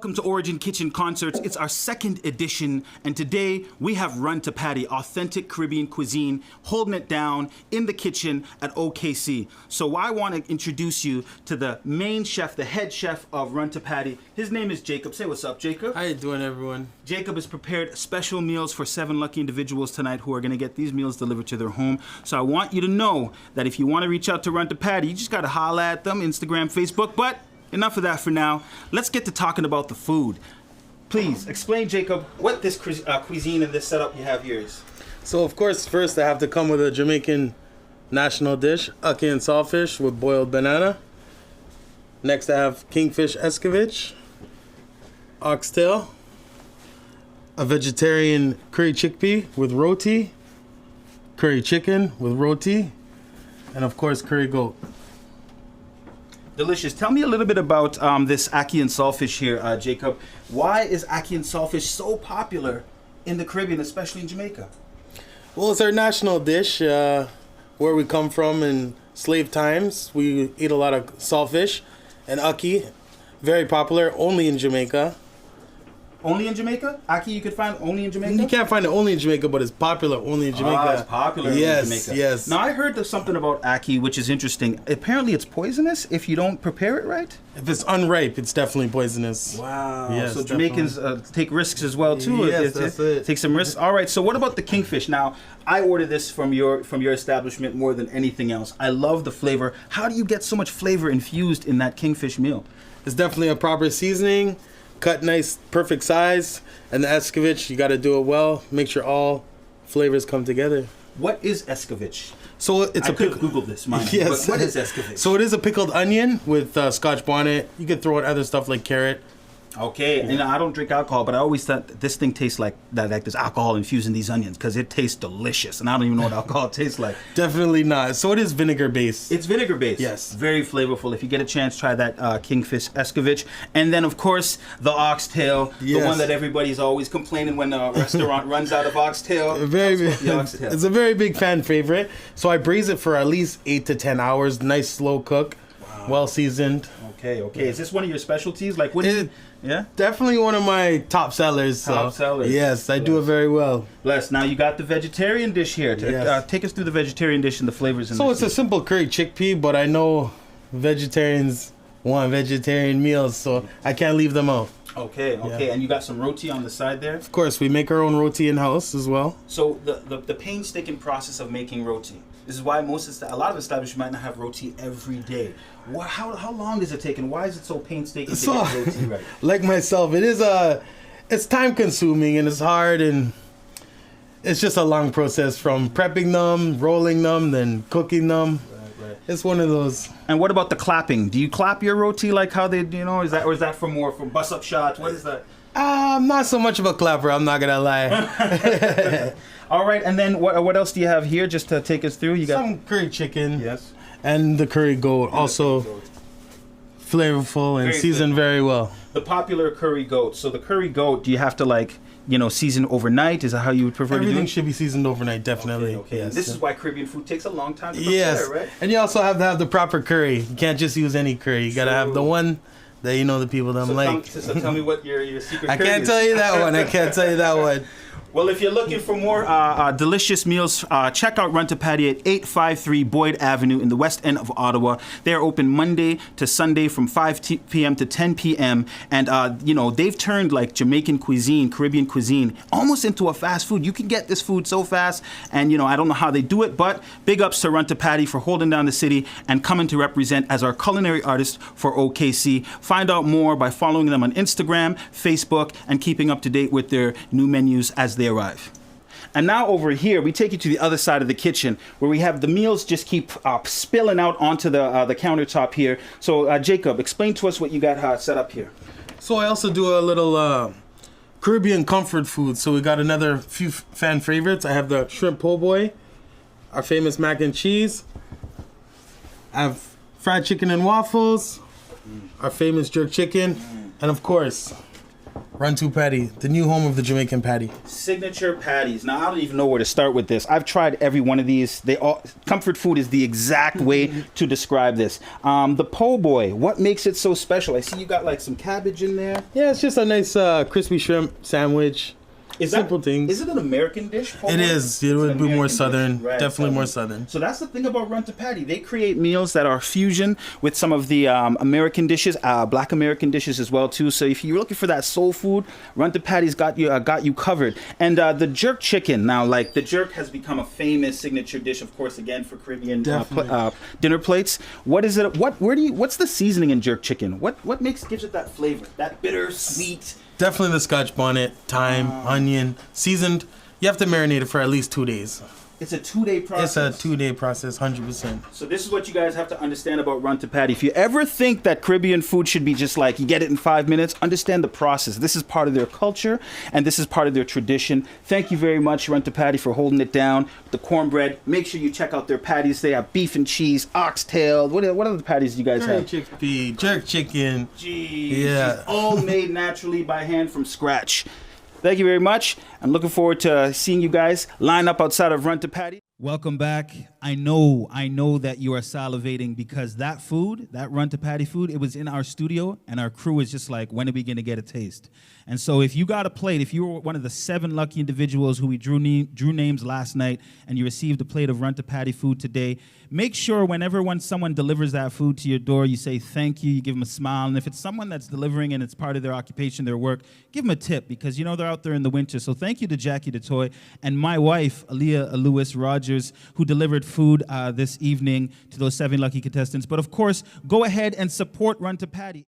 Welcome to Origin Kitchen Concerts. It's our second edition, and today we have Run to Patty, authentic Caribbean cuisine, holding it down in the kitchen at OKC. So I want to introduce you to the main chef, the head chef of Run to Patty. His name is Jacob. Say what's up, Jacob. How you doing, everyone? Jacob has prepared special meals for 7 lucky individuals tonight who are going to get these meals delivered to their home. So I want you to know that if you want to reach out to Run to Patty, you just got to holla at them, Instagram, Facebook, but enough of that for now. Let's get to talking about the food. Please explain, Jacob, what this cuisine and this setup you have here is. So, of course, first I have to come with a Jamaican national dish, ackee and saltfish with boiled banana. Next I have kingfish escovitch, oxtail, a vegetarian curry chickpea with roti, curry chicken with roti, and of course curry goat. Delicious. Tell me a little bit about this ackee and saltfish here, Jacob. Why is ackee and saltfish so popular in the Caribbean, especially in Jamaica? Well, it's our national dish. Where we come from in slave times, we eat a lot of saltfish and ackee. Very popular, only in Jamaica. Only in Jamaica? Ackee you could find only in Jamaica? You can't find it only in Jamaica, but it's popular only in Jamaica. Ah, it's popular in Jamaica. Yes. Now, I heard there's something about ackee, which is interesting. Apparently, it's poisonous if you don't prepare it right? If it's unripe, it's definitely poisonous. Wow. Yes, so Jamaicans take risks as well, too. Yes, that's it. Take some risks. All right, so what about the kingfish? Now, I ordered this from your establishment more than anything else. I love the flavor. How do you get so much flavor infused in that kingfish meal? It's definitely a proper seasoning, cut nice, perfect size, and the escovitch, you got to do it well. Make sure all flavors come together. What is escovitch? So it's I could have Googled this, mind. Yes. But what is escovitch? So it is a pickled onion with Scotch bonnet. You could throw in other stuff like carrot. Okay, and I don't drink alcohol, but I always thought this thing tastes like there's alcohol infused in these onions because it tastes delicious, and I don't even know what alcohol tastes like. Definitely not. So it is vinegar based. It's vinegar based. Yes. Very flavorful. If you get a chance, try that kingfish escovitch, and then of course the oxtail, yes, the one that everybody's always complaining when a restaurant runs out of oxtail. It's a very big fan favorite. So I braise it for at least 8 to 10 hours. Nice slow cook, wow, well seasoned. Okay. Yeah. Is this one of your specialties? Like what? Yeah, definitely one of my top sellers. Top sellers. Yes, I do it very well. Bless. Now you got the vegetarian dish here. Yes. Take us through the vegetarian dish and the flavors. So it's a simple curry chickpea, but I know vegetarians want vegetarian meals, so I can't leave them out. Okay. Yeah. And you got some roti on the side there? Of course, we make our own roti in-house as well. So the painstaking process of making roti. This is why a lot of establishments might not have roti every day. How long does it take, and why is it so painstaking to get roti right? Like myself, it's time consuming and it's hard, and it's just a long process from prepping them, rolling them, then cooking them. Right. It's one of those. And what about the clapping? Do you clap your roti like how they, is that for bust up shots? What is that? I'm not so much of a clapper, I'm not gonna lie. All right, and then what else do you have here just to take us through? You got some curry chicken. Yes. And the curry goat, also flavorful and seasoned very well. The popular curry goat. So the curry goat, do you have to season overnight? Is that how you would prefer to do it? Everything should be seasoned overnight, definitely. Okay. Yes. This is why Caribbean food takes a long time to prepare, right? And you also have to have the proper curry. You can't just use any curry. You gotta have the one that the people don't like. So tell me what your secret curry is. I can't tell you that one. Well, if you're looking for more delicious meals, check out Run to Patty at 853 Boyd Avenue in the West End of Ottawa. They are open Monday to Sunday from 5 p.m. to 10 p.m. And, they've turned like Jamaican cuisine, Caribbean cuisine, almost into a fast food. You can get this food so fast. And, I don't know how they do it, but big ups to Run to Patty for holding down the city and coming to represent as our culinary artist for OKC. Find out more by following them on Instagram, Facebook, and keeping up to date with their new menus as they arrive. And now over here, we take you to the other side of the kitchen where we have the meals just keep spilling out onto the countertop here. So Jacob, explain to us what you got set up here. So I also do a little Caribbean comfort food. So we got another few fan favorites. I have the shrimp po' boy, our famous mac and cheese. I have fried chicken and waffles, our famous jerk chicken, and of course, Run to Patty, the new home of the Jamaican patty. Signature patties. Now, I don't even know where to start with this. I've tried every one of these. Comfort food is the exact way to describe this. The po' boy, what makes it so special? I see you got like some cabbage in there. Yeah, it's just a nice crispy shrimp sandwich. Simple things. Is it an American dish? It is. It would be more southern. Right, Definitely more southern. So that's the thing about Run to Patty. They create meals that are fusion with some of the American dishes, Black American dishes as well too. So if you're looking for that soul food, Run to Patty's got you covered. And the jerk chicken. Now, like the jerk has become a famous signature dish, of course, again for Caribbean dinner plates. What is it? What's the seasoning in jerk chicken? What gives it that flavor? That bitter, sweet. Definitely the Scotch bonnet, thyme, onion, seasoned. You have to marinate it for at least 2 days. It's a 2-day process. It's a 2-day process, 100%. So this is what you guys have to understand about Run to Patty. If you ever think that Caribbean food should be just like you get it in 5 minutes, understand the process. This is part of their culture and this is part of their tradition. Thank you very much, Run to Patty, for holding it down. The cornbread. Make sure you check out their patties. They have beef and cheese, oxtail. What other patties do you guys have? Chickpea, jerk chicken. Jeez. Yeah. It's all made naturally by hand from scratch. Thank you very much. I'm looking forward to seeing you guys line up outside of Run to Patty. Welcome back. I know that you are salivating because that food, that Run to Patty food, it was in our studio and our crew is just like, when are we going to get a taste? And so if you got a plate, if you were one of the 7 lucky individuals who we drew names last night and you received a plate of Run to Patty food today, make sure when someone delivers that food to your door, you say thank you, you give them a smile. And if it's someone that's delivering and it's part of their occupation, their work, give them a tip because, they're out there in the winter. So thank you to Jackie DeToy and my wife, Aaliyah Lewis Rogers, who delivered food this evening to those 7 lucky contestants. But of course, go ahead and support Run to Patty.